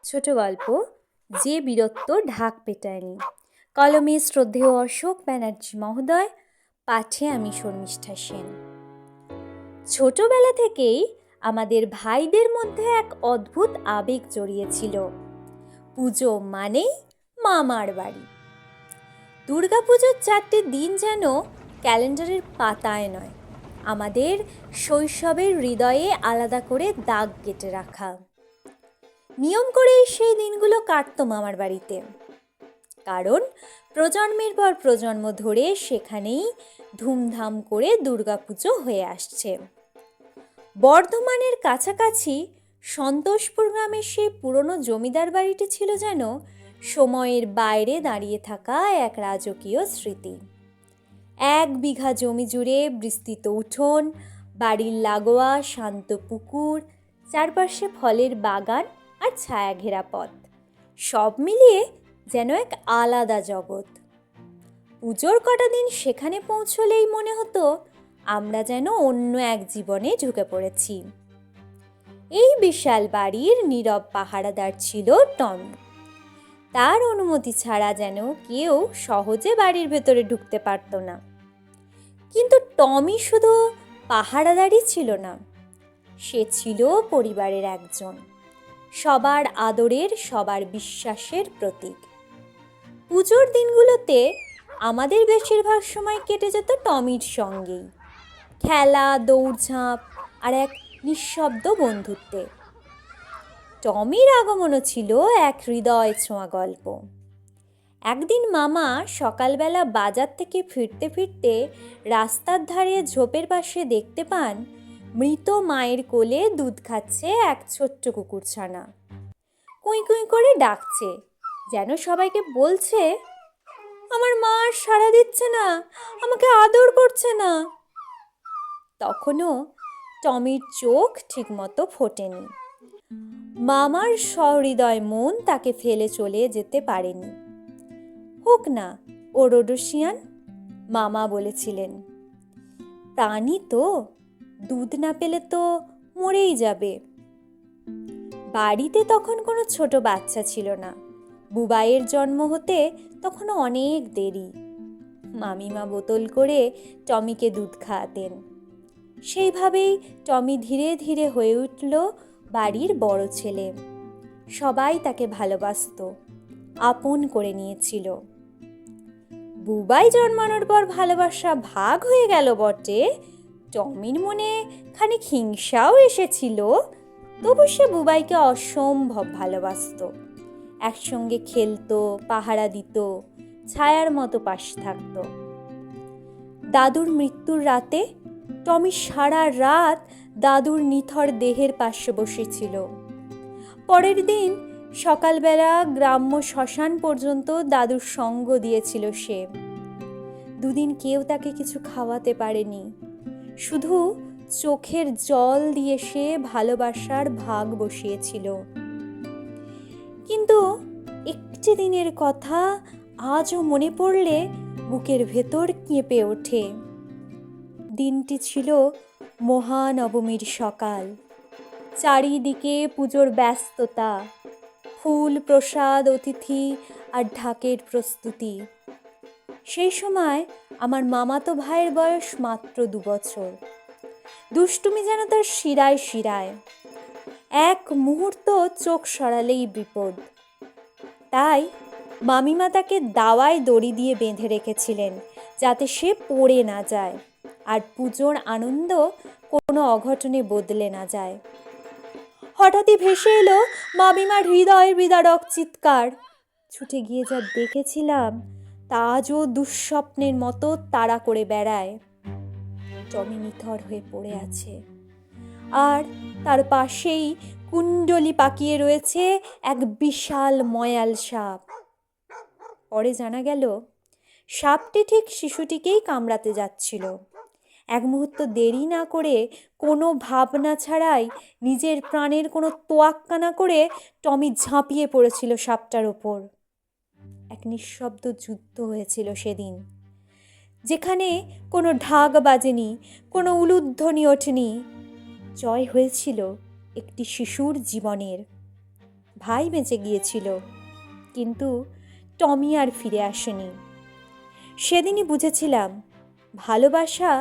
ছোট গল্প যে বীরত্ব ঢাক পেটায়নি। কলমে শ্রদ্ধেয় অশোক ব্যানার্জি মহোদয়, পাঠে আমি শর্মিষ্ঠা সেন। ছোটবেলা থেকেই আমাদের ভাইদের মধ্যে এক অদ্ভুত আবেগ জড়িয়েছিল। পুজো মানেই মামার বাড়ি। দুর্গাপুজোর 4টে দিন যেন ক্যালেন্ডারের পাতায় নয়, আমাদের শৈশবের হৃদয়ে আলাদা করে দাগ কেটে রাখা। নিয়ম করেই সেই দিনগুলো কাটতো মামার বাড়িতে, কারণ প্রজন্মের পর প্রজন্ম ধরে সেখানেই ধুমধাম করে দুর্গাপুজো হয়ে আসছে। বর্ধমানের কাছাকাছি সন্তোষপুর গ্রামের সেই পুরনো জমিদার বাড়িটি ছিল যেন সময়ের বাইরে দাঁড়িয়ে থাকা এক রাজকীয় স্মৃতি। 1 বিঘা জমি জুড়ে বিস্তৃত উঠোন, বাড়ির লাগোয়া শান্ত পুকুর, চারপাশে ফলের বাগান আর ছায়া ঘেরা পথ, সব মিলিয়ে যেন এক আলাদা জগৎ। পুজোর কটা দিন সেখানে পৌঁছলেই মনে হতো আমরা যেন অন্য এক জীবনে ঢুকে পড়েছি। এই বিশাল বাড়ির নীরব পাহারাদার ছিল টমি। তার অনুমতি ছাড়া যেন কেউ সহজে বাড়ির ভেতরে ঢুকতে পারত না। কিন্তু টমি শুধু পাহারাদারই ছিল না, সে ছিল পরিবারের একজন, সবার আদরের, সবার বিশ্বাসের প্রতীক। পুজোর দিনগুলোতে আমাদের বেশিরভাগ সময় কেটে যেত টমির সঙ্গেই, খেলা, দৌড়ঝাঁপ আর এক নিঃশব্দ বন্ধুত্বে। টমির আগমনও ছিল এক হৃদয় ছোঁয়া গল্প। একদিন মামা সকালবেলা বাজার থেকে ফিরতে ফিরতে রাস্তার ধারে ঝোপের পাশে দেখতে পান মৃত মায়ের কোলে দুধ খাচ্ছে এক ছোট্ট কুকুরছানা। কুঁই কুঁই করে ডাকছে, যেন সবাইকে বলছে, আমার মা আর সাড়া দিচ্ছে না, আমাকে আদর করছে না। তখনও টমির চোখ ঠিকমতো ফোটেনি। মামার সহৃদয় মন তাকে ফেলে চলে যেতে পারেনি। হোক না ও রোডোসিয়ান, মামা বলেছিলেন। প্রাণী তো, দুধ না পেলে তো মরেই যাবে। বাড়িতে তখন কোনো ছোট বাচ্চা ছিল না। বুবাইয়ের জন্ম হতে তখনও অনেক দেরি। মামিমা বোতল করে টমিকে দুধ খাওয়াতেন। সেইভাবেই টমি ধীরে ধীরে হয়ে উঠল বাড়ির বড় ছেলে। সবাই তাকে ভালোবাসত, আপন করে নিয়েছিল। বুবাই জন্মানোর পর ভালোবাসা ভাগ হয়ে গেল বটে, টমির মনে খানিক হিংসাও এসেছিল। তবু সে বুবাইকে অসম্ভব ভালোবাসত। একসঙ্গে খেলতো, পাহারা দিত, ছায়ার মতো পাশে থাকতো। দাদুর মৃত্যুর রাতে টমি সারা রাত দাদুর নিথর দেহের পাশে বসেছিল। পরের দিন সকালবেলা গ্রাম্য শ্মশান পর্যন্ত দাদুর সঙ্গ দিয়েছিল সে। 2 দিন কেউ তাকে কিছু খাওয়াতে পারেনি, শুধু চোখের জল দিয়ে সে ভালোবাসার ভাগ বসিয়েছিল। কিন্তু একটি দিনের কথা আজও মনে পড়লে বুকের ভেতর কেঁপে ওঠে। দিনটি ছিল মহানবমীর সকাল। চারিদিকে পুজোর ব্যস্ততা, ফুল, প্রসাদ, অতিথি আর ঢাকের প্রস্তুতি। সেই সময় আমার মামাতো ভাইয়ের বয়স মাত্র 2 বছর। দুষ্টুমি যেন তার শিরায় শিরায়। এক মুহূর্ত চোখ সরালেই বিপদ। তাই মামিমা তাকে দাওয়ায় দড়ি দিয়ে বেঁধে রেখেছিলেন, যাতে সে পড়ে না যায় আর পুজোর আনন্দ কোনো অঘটনে বদলে না যায়। হঠাৎই ভেসে এলো মামিমার হৃদয় বিদারক চিৎকার। ছুটে গিয়ে যা দেখেছিলাম তা আজও দুঃস্বপ্নের মতো তাড়া করে বেড়ায়। টমি নিথর হয়ে পড়ে আছে, আর তার পাশেই কুণ্ডলি পাকিয়ে রয়েছে এক বিশাল ময়াল সাপ। পরে জানা গেল সাপটি ঠিক শিশুটিকেই কামড়াতে যাচ্ছিল। এক মুহূর্ত দেরি না করে, কোনো ভাবনা ছাড়াই, নিজের প্রাণের কোনো তোয়াক্কা না করে টমি ঝাঁপিয়ে পড়েছিল সাপটার ওপর। এক নিঃশব্দ যুদ্ধ হয়েছিল সেদিন, যেখানে কোনো ঢাক বাজেনি, কোনো উলুধ্বনি ওঠেনি। জয় হয়েছিল একটি শিশুর জীবনের। ভাই বেঁচে গিয়েছিল, কিন্তু টমি আর ফিরে আসেনি। সেদিনই বুঝেছিলাম ভালোবাসা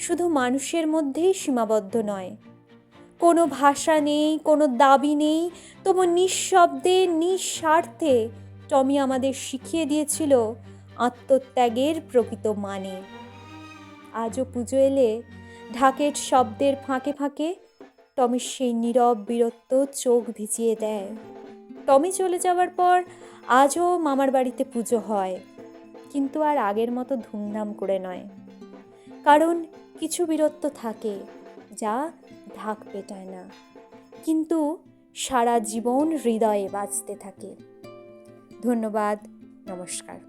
শুধু মানুষের মধ্যেই সীমাবদ্ধ নয়। কোনো ভাষা নেই, কোনো দাবি নেই, তবু নিঃশব্দে নিঃস্বার্থে টমি আমাদের শিখিয়ে দিয়েছিল আত্মত্যাগের প্রকৃত মানে। আজও পুজো এলে ঢাকের শব্দের ফাঁকে ফাঁকে টমির সেই নীরব বীরত্ব চোখ ভিজিয়ে দেয়। টমি চলে যাওয়ার পর আজও মামার বাড়িতে পুজো হয়, কিন্তু আর আগের মতো ধুমধাম করে নয়। কারণ কিছু বীরত্ব থাকে যা ঢাক পেটায় না, কিন্তু সারা জীবন হৃদয়ে বাজতে থাকে। ধন্যবাদ, নমস্কার।